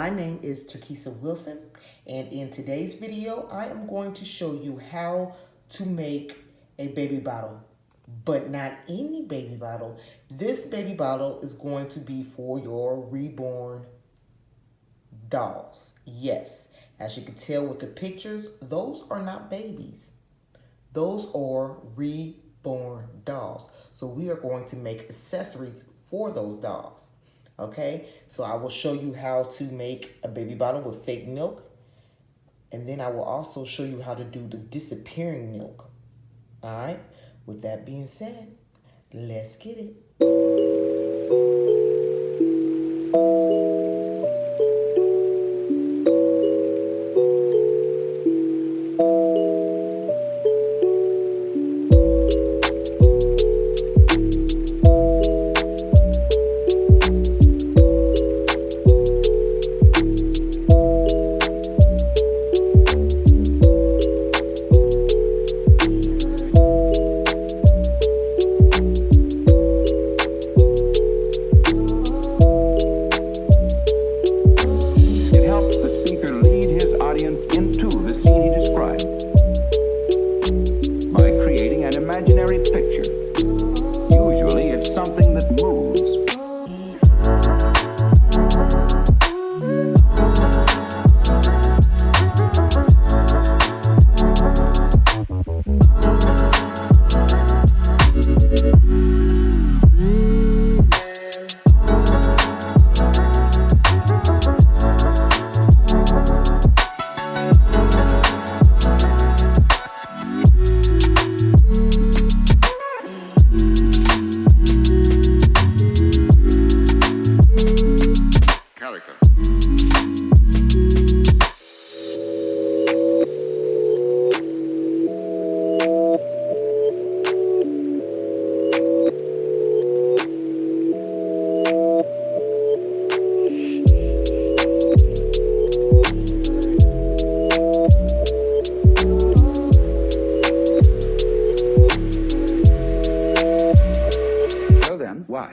My name is Turkissa Wilson, and in today's video, I am going to show you how to make a baby bottle, but not any baby bottle. This baby bottle is going to be for your reborn dolls. Yes, as you can tell with the pictures, those are not babies. Those are reborn dolls. So we are going to make accessories for those dolls. Okay, so I will show you how to make a baby bottle with fake milk. And then I will also show you how to do the disappearing milk. All right, with that being said, let's get it. Why?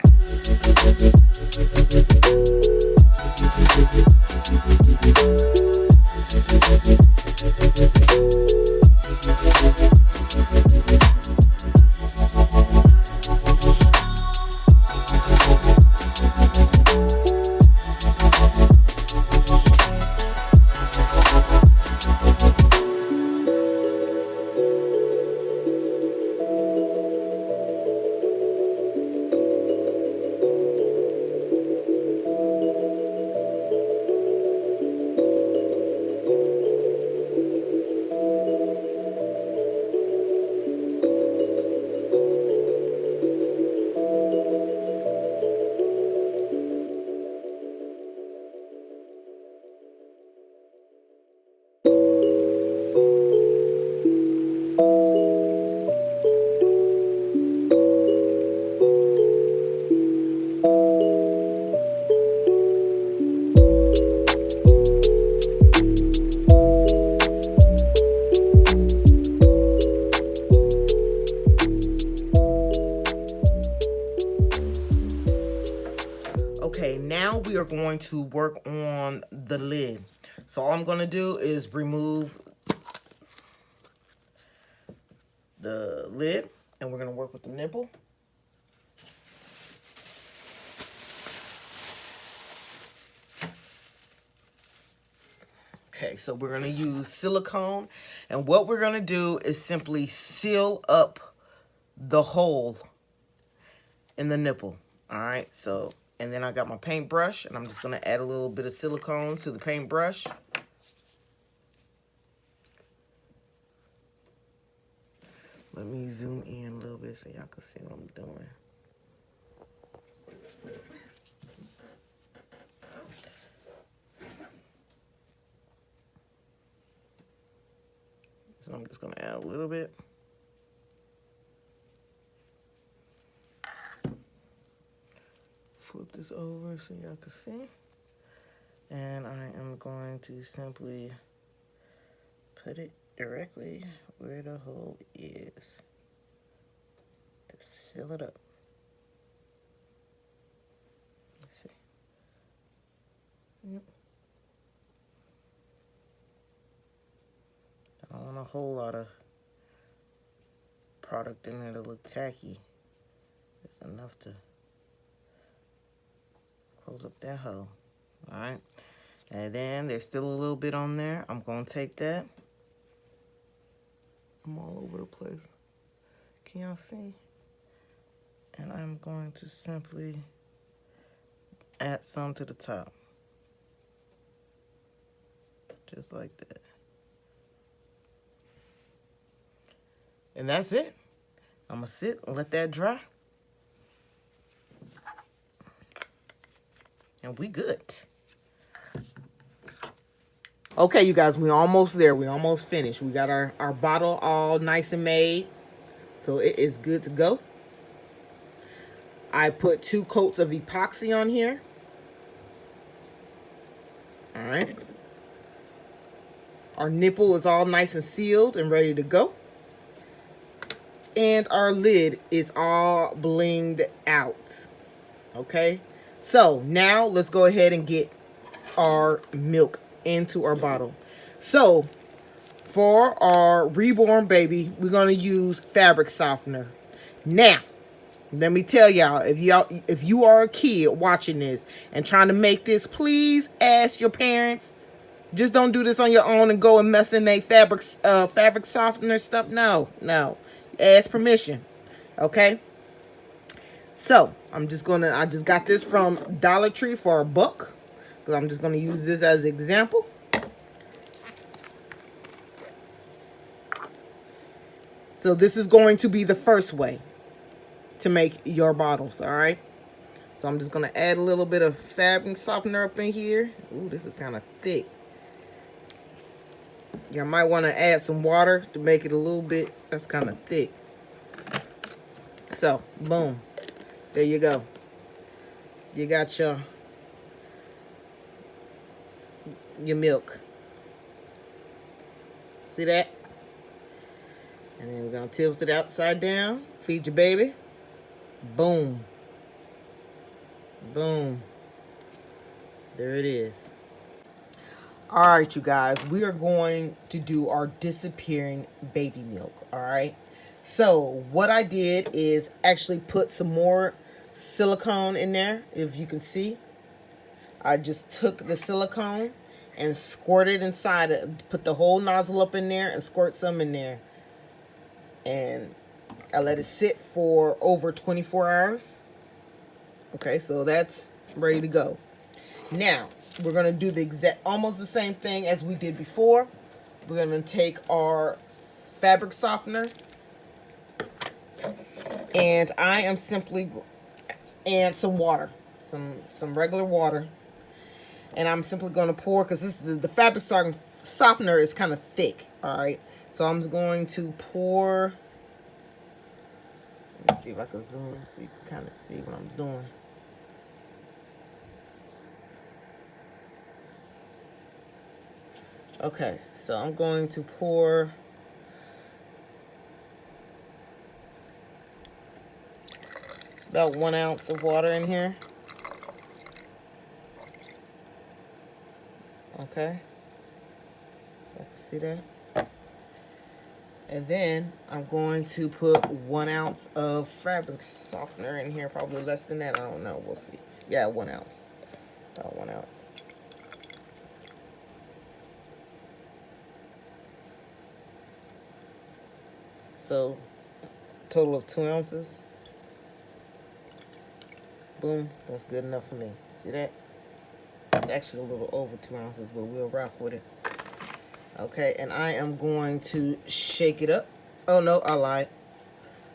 Okay, now we are going to work on the lid. So all I'm going to do is remove the lid, and we're going to work with the nipple. Okay, so we're going to use silicone, and what we're going to do is simply seal up the hole in the nipple. All right, so, and then I got my paintbrush, and I'm just going to add a little bit of silicone to the paintbrush. Let me zoom in a little bit so y'all can see what I'm doing. So I'm just going to add a little bit. Flip this over so y'all can see. And I am going to simply put it directly where the hole is to seal it up. Let's see. Yep. a whole lot of product in there to look tacky. It's enough to close up that hole. All right. And then there's still a little bit on there. I'm going to take that. I'm all over the place. Can y'all see? And I'm going to simply add some to the top. Just like that. And that's it. I'm going to sit and let that dry. And we good. Okay, you guys, we're almost there. We're almost finished. We got our bottle all nice and made. So it is good to go. I put 2 coats of epoxy on here. All right. Our nipple is all nice and sealed and ready to go. And our lid is all blinged out. Okay. So now let's go ahead and get our milk into our bottle. So for our Reborn baby, we're going to use fabric softener. Now, let me tell y'all, if you are a kid watching this and trying to make this, please ask your parents. Just don't do this on your own and go and mess in a fabric softener stuff. No. Ask permission. Okay? So, I just got this from Dollar Tree for $1. Because I'm just going to use this as an example. So this is going to be the first way to make your bottles, all right? So I'm just going to add a little bit of fabric softener up in here. Ooh, this is kind of thick. You might want to add some water to make it a little bit, that's kind of thick. So, boom. There you go. You got your milk. See that? And then we're going to tilt it upside down. Feed your baby. Boom. Boom. There it is. All right, you guys. We are going to do our disappearing baby milk. All right. So what I did is actually put some more silicone in there. If you can see. I just took the silicone and squirted inside it. Put the whole nozzle up in there and squirt some in there. And I let it sit for over 24 hours. Okay, so that's ready to go. Now, we're going to do almost the same thing as we did before. We're going to take our fabric softener. And I am simply, and some water. Some regular water. And I'm simply going to pour, because the fabric softener is kind of thick. All right. So I'm just going to pour. Let me see if I can zoom so you can kind of see what I'm doing. Okay, so I'm going to pour about 1 ounce of water in here. Okay. You can see that. And then I'm going to put 1 ounce of fabric softener in here. Probably less than that. I don't know. We'll see. Yeah, 1 ounce. About 1 ounce. So, total of 2 ounces. Boom. That's good enough for me. See that? It's actually a little over 2 ounces, but we'll rock with it. Okay, and I am going to shake it up. Oh no, I lied.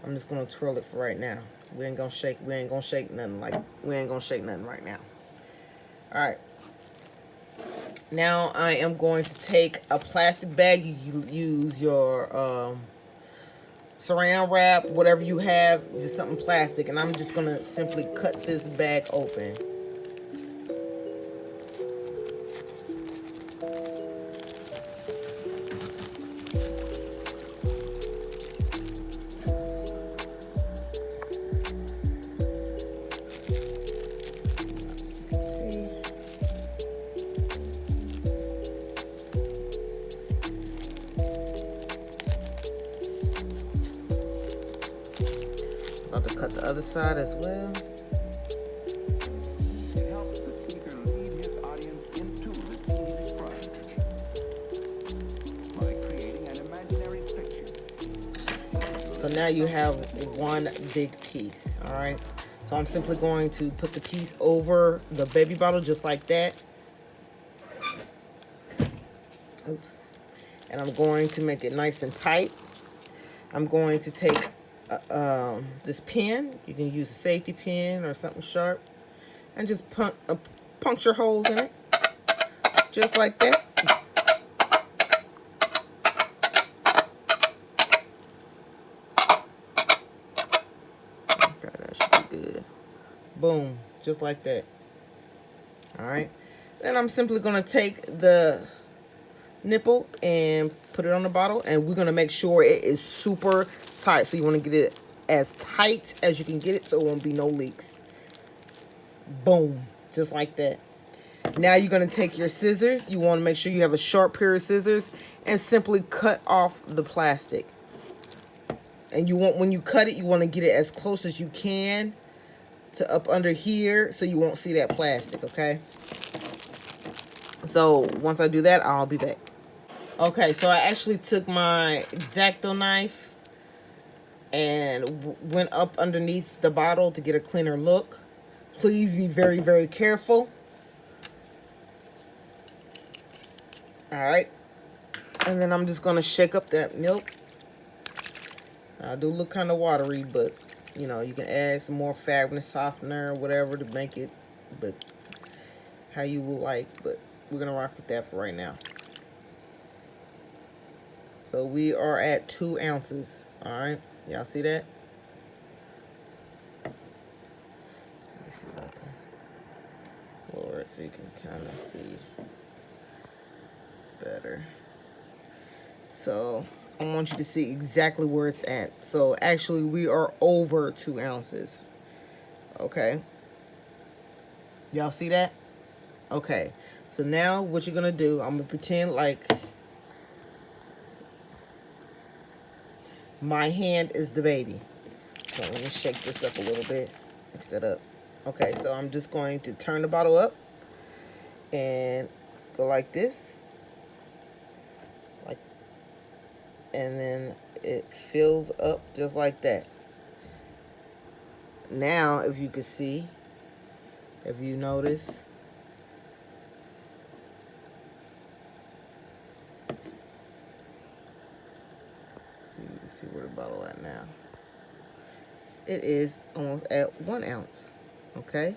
I'm just gonna twirl it for right now. We ain't gonna shake nothing right now. Alright. Now I am going to take a plastic bag. You use your saran wrap, whatever you have, just something plastic, and I'm just gonna simply cut this bag open. other side as well. It helps the speaker lead his audience into the scene he describes by creating an imaginary picture. So now you have one big piece, all right? So I'm simply going to put the piece over the baby bottle just like that. Oops. And I'm going to make it nice and tight. I'm going to take this pin. You can use a safety pin or something sharp. And just puncture holes in it. Just like that. Okay, that should be good. Boom. Just like that. Alright. Then I'm simply going to take the nipple and put it on the bottle, and we're going to make sure it is super tight. So you want to get it as tight as you can get it so it won't be no leaks. Boom. Just like that. Now you're going to take your scissors. You want to make sure you have a sharp pair of scissors and simply cut off the plastic. And you want, when you cut it, you want to get it as close as you can to up under here so you won't see that plastic, okay? So once I do that, I'll be back. Okay, so I actually took my X-Acto knife and went up underneath the bottle to get a cleaner look. Please be very, very careful. All right. And then I'm just going to shake up that milk. I do look kind of watery, but, you know, you can add some more fabric softener or whatever to make it, but how you will like, but we're going to rock with that for right now. So we are at 2 ounces. All right. Y'all see that? Let's see if I can lower it so you can kind of see better. So I want you to see exactly where it's at. So actually we are over 2 ounces. Okay. Y'all see that? Okay. So now what you're going to do, I'm going to pretend like my hand is the baby. So let me shake this up a little bit. Mix that up. Okay, so I'm just going to turn the bottle up and go like this. Like, and then it fills up just like that. Now, if you can see, if you notice, see where the bottle at now. It is almost at 1 ounce. Okay.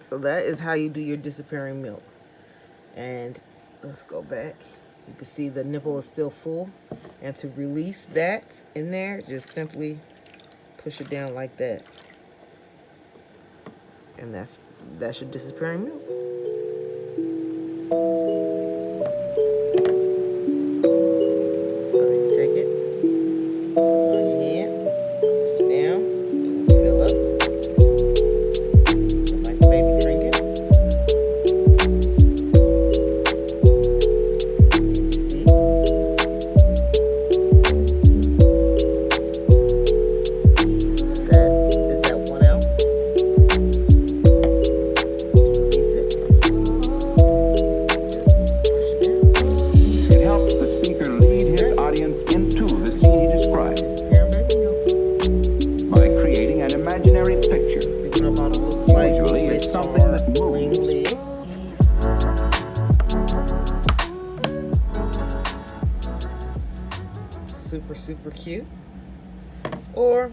So that is how you do your disappearing milk. And let's go back. You can see the nipple is still full. And to release that in there, just simply push it down like that. And that's your disappearing milk. Super cute. Or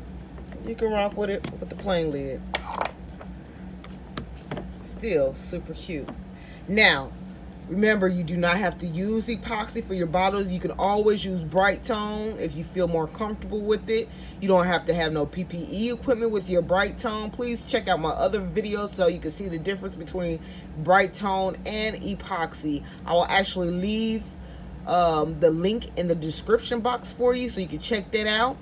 you can rock with it with the plain lid. Still super cute. Now, remember, you do not have to use epoxy for your bottles. You can always use Bright Tone if you feel more comfortable with it. You don't have to have no PPE equipment with your Bright Tone. Please check out my other videos so you can see the difference between Bright Tone and epoxy. I will actually leave the link in the description box for you so you can check that out.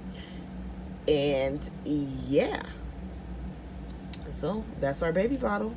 And yeah, so that's our baby bottle.